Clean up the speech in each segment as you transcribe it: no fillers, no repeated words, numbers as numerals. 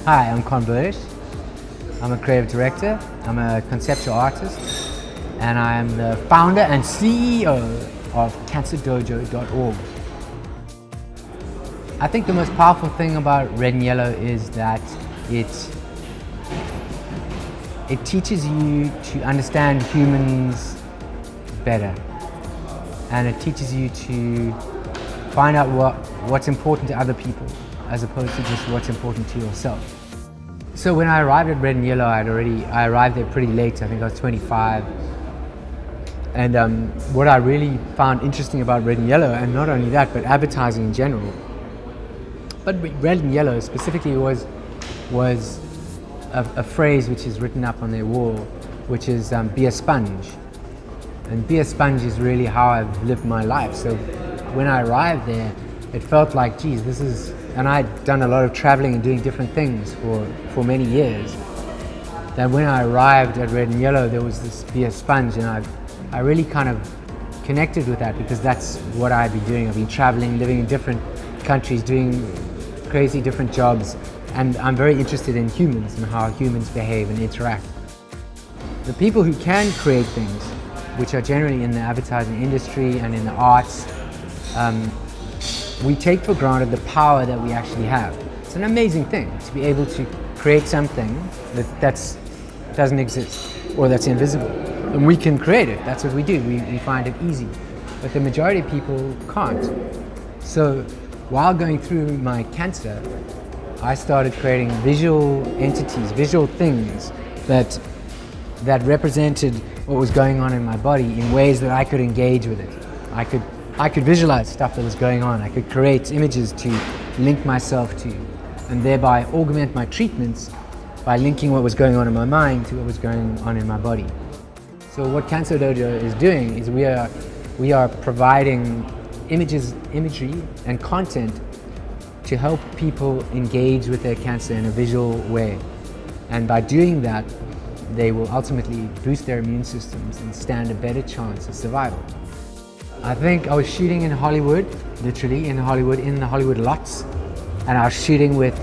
Hi, I'm Conn Bertish. I'm a creative director, I'm a conceptual artist, and I'm the founder and CEO of CancerDojo.org. I think the most powerful thing about Red and Yellow is that it teaches you to understand humans better, and it teaches you to find out what's important to other people as opposed to just what's important to yourself. So when I arrived at Red and Yellow, I arrived there pretty late. I think I was 25. And what I really found interesting about Red and Yellow, and not only that, but advertising in general, but Red and Yellow specifically was a phrase which is written up on their wall, which is be a sponge. And be a sponge is really how I've lived my life. So when I arrived there, it felt like, geez, this is, and I'd done a lot of traveling and doing different things for many years, that when I arrived at Red and Yellow, there was this be a sponge, and I really kind of connected with that because that's what I'd been doing. I've been traveling, living in different countries, doing crazy different jobs, and I'm very interested in humans and how humans behave and interact. The people who can create things, which are generally in the advertising industry and in the arts, we take for granted the power that we actually have. It's an amazing thing to be able to create something that doesn't exist or that's invisible. And we can create it, that's what we do, we find it easy. But the majority of people can't. So while going through my cancer, I started creating visual entities, visual things that represented what was going on in my body in ways that I could engage with it. I could visualize stuff that was going on. I could create images to link myself to, and thereby augment my treatments by linking what was going on in my mind to what was going on in my body. So what Cancer Dojo is doing is we are providing imagery and content to help people engage with their cancer in a visual way. And by doing that, they will ultimately boost their immune systems and stand a better chance of survival. I think I was shooting in Hollywood, literally in Hollywood, in the Hollywood lots, and I was shooting with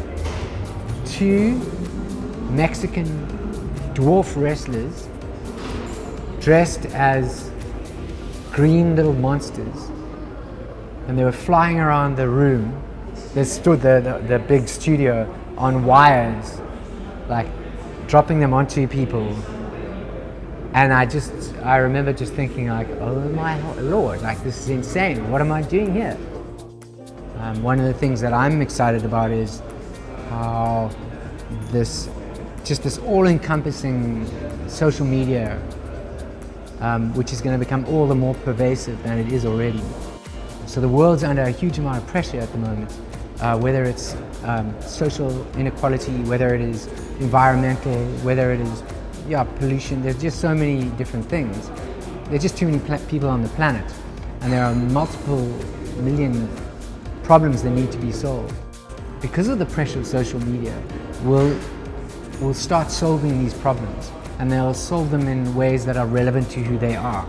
two Mexican dwarf wrestlers dressed as green little monsters, and they were flying around the room. They stood the big studio on wires, like dropping them onto people. And I remember just thinking like, oh my Lord, like this is insane. What am I doing here? One of the things that I'm excited about is how this all-encompassing social media, which is going to become all the more pervasive than it is already. So the world's under a huge amount of pressure at the moment, whether it's social inequality, whether it is environmental, whether it is pollution. There's just so many different things. There's just too many people on the planet, and there are multiple million problems that need to be solved. Because of the pressure of social media, we'll start solving these problems, and they'll solve them in ways that are relevant to who they are.